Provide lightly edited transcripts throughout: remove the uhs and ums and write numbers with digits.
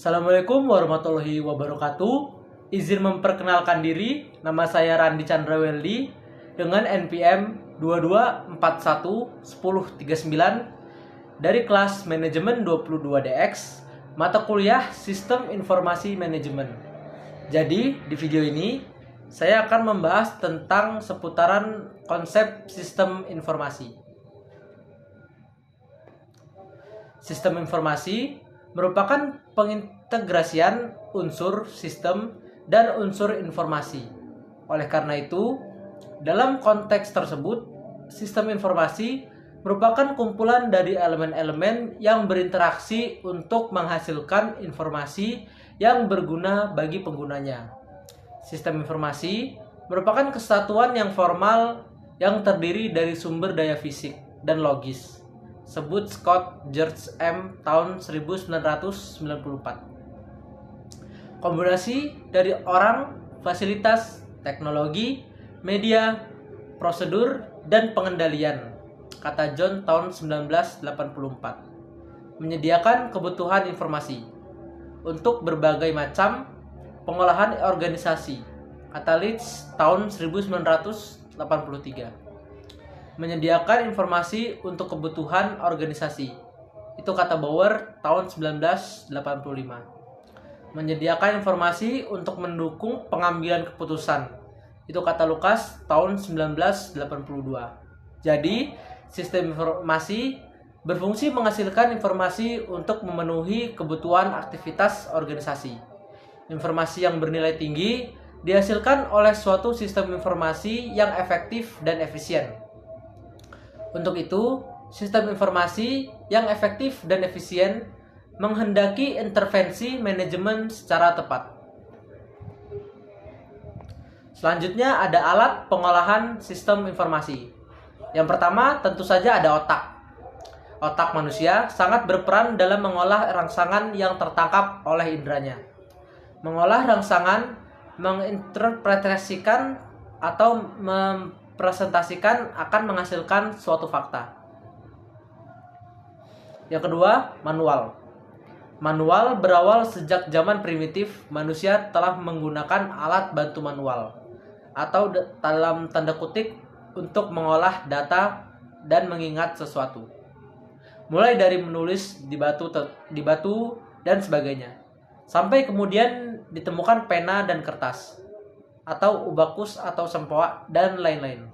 Assalamualaikum warahmatullahi wabarakatuh. Izin memperkenalkan diri, nama saya Randi Chandraweldi dengan NPM 22411039 dari kelas Manajemen 22DX, mata kuliah Sistem Informasi Manajemen. Jadi, di video ini saya akan membahas tentang seputaran konsep sistem informasi. Sistem informasi merupakan pengintegrasian unsur sistem dan unsur informasi. Oleh karena itu, dalam konteks tersebut, sistem informasi merupakan kumpulan dari elemen-elemen yang berinteraksi untuk menghasilkan informasi yang berguna bagi penggunanya. Sistem informasi merupakan kesatuan yang formal yang terdiri dari sumber daya fisik dan logis. Sebut Scott George M. tahun 1994. Kombinasi dari orang, fasilitas, teknologi, media, prosedur, dan pengendalian, kata John tahun 1984. Menyediakan kebutuhan informasi untuk berbagai macam pengolahan organisasi, kata Leeds tahun 1983. Menyediakan informasi untuk kebutuhan organisasi, itu kata Bauer tahun 1985. Menyediakan informasi untuk mendukung pengambilan keputusan, itu kata Lucas tahun 1982. Jadi, sistem informasi berfungsi menghasilkan informasi untuk memenuhi kebutuhan aktivitas organisasi. Informasi yang bernilai tinggi dihasilkan oleh suatu sistem informasi yang efektif dan efisien. Untuk itu, sistem informasi yang efektif dan efisien menghendaki intervensi manajemen secara tepat. Selanjutnya ada alat pengolahan sistem informasi. Yang pertama tentu saja ada otak. Otak manusia sangat berperan dalam mengolah rangsangan yang tertangkap oleh inderanya. Mengolah rangsangan, menginterpretasikan atau presentasikan akan menghasilkan suatu fakta. Yang kedua, manual. Manual berawal sejak zaman primitif, manusia telah menggunakan alat bantu manual atau dalam tanda kutip untuk mengolah data dan mengingat sesuatu. Mulai dari menulis di batu dan sebagainya, sampai kemudian ditemukan pena dan kertas, atau ubakus atau sempoa, dan lain-lain.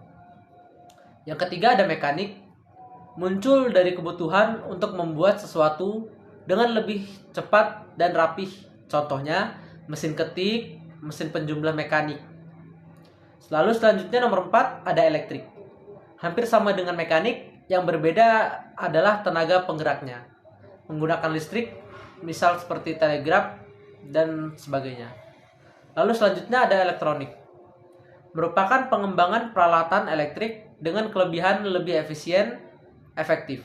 Yang ketiga ada mekanik, muncul dari kebutuhan untuk membuat sesuatu dengan lebih cepat dan rapih. Contohnya, mesin ketik, mesin penjumlah mekanik. Lalu selanjutnya nomor 4 ada elektrik. Hampir sama dengan mekanik, yang berbeda adalah tenaga penggeraknya. Menggunakan listrik, misal seperti telegraf dan sebagainya. Lalu selanjutnya ada elektronik. Merupakan pengembangan peralatan elektrik dengan kelebihan lebih efisien, efektif.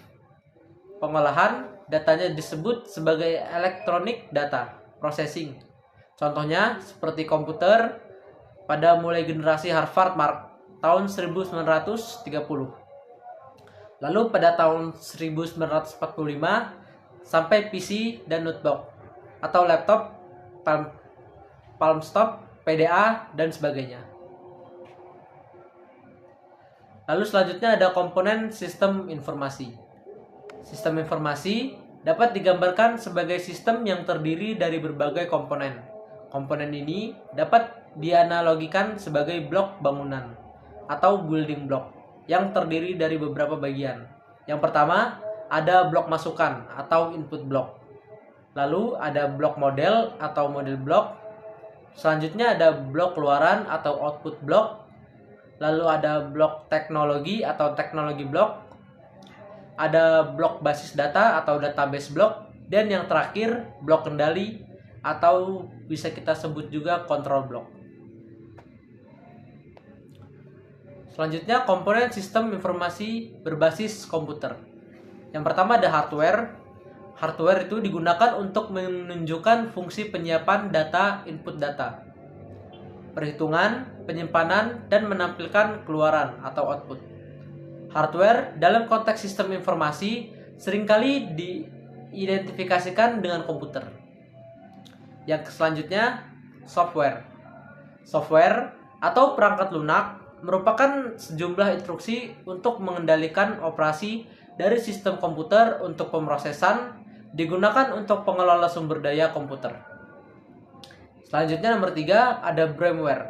Pengolahan datanya disebut sebagai electronic data processing. Contohnya seperti komputer pada mulai generasi Harvard Mark tahun 1930. Lalu pada tahun 1945 sampai PC dan notebook atau laptop, palmstop, PDA, dan sebagainya. Lalu selanjutnya ada komponen sistem informasi. Sistem informasi dapat digambarkan sebagai sistem yang terdiri dari berbagai komponen. Komponen ini dapat dianalogikan sebagai blok bangunan atau building block yang terdiri dari beberapa bagian. Yang pertama ada blok masukan atau input block. Lalu ada blok model atau model block. Selanjutnya ada blok keluaran atau output block. Lalu ada blok teknologi atau teknologi block. Ada blok basis data atau database block. Dan yang terakhir blok kendali atau bisa kita sebut juga control block. Selanjutnya komponen sistem informasi berbasis komputer. Yang pertama ada hardware. Hardware itu digunakan untuk menunjukkan fungsi penyiapan data, input data, perhitungan, penyimpanan, dan menampilkan keluaran atau output. Hardware dalam konteks sistem informasi seringkali diidentifikasikan dengan komputer. Yang selanjutnya, software. Software atau perangkat lunak merupakan sejumlah instruksi untuk mengendalikan operasi dari sistem komputer untuk pemrosesan, digunakan untuk pengelola sumber daya komputer. Selanjutnya nomor 3 ada brainware.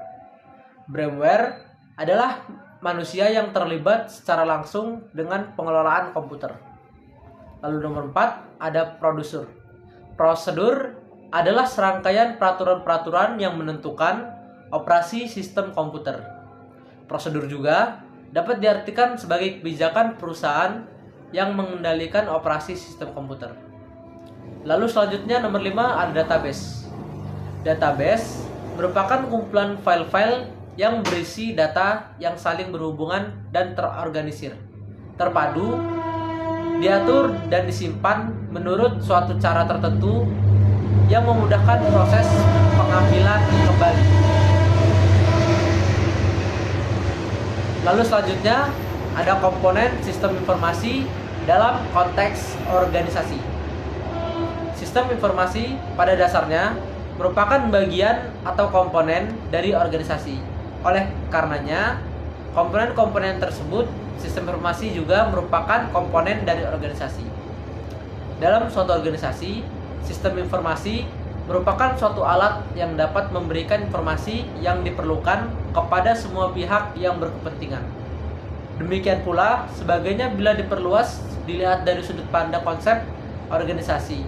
Brainware adalah manusia yang terlibat secara langsung dengan pengelolaan komputer. Lalu nomor 4 ada prosedur. Prosedur adalah serangkaian peraturan-peraturan yang menentukan operasi sistem komputer. Prosedur juga dapat diartikan sebagai kebijakan perusahaan yang mengendalikan operasi sistem komputer. Lalu selanjutnya nomor 5 ada database. Database merupakan kumpulan file-file yang berisi data yang saling berhubungan dan terorganisir, terpadu, diatur dan disimpan menurut suatu cara tertentu yang memudahkan proses pengambilan kembali. Lalu selanjutnya ada komponen sistem informasi dalam konteks organisasi. Sistem informasi pada dasarnya merupakan bagian atau komponen dari organisasi. Oleh karenanya, komponen-komponen tersebut, sistem informasi juga merupakan komponen dari organisasi. Dalam suatu organisasi, sistem informasi merupakan suatu alat yang dapat memberikan informasi yang diperlukan kepada semua pihak yang berkepentingan. Demikian pula, sebagainya bila diperluas dilihat dari sudut pandang konsep organisasi.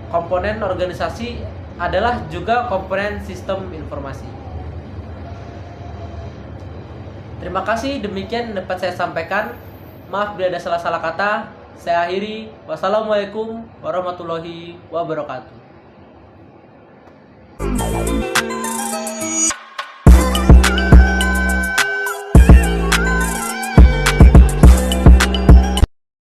Komponen organisasi adalah juga komponen sistem informasi. Terima kasih, demikian dapat saya sampaikan. Maaf bila ada salah-salah kata. Saya akhiri. Wassalamualaikum warahmatullahi wabarakatuh.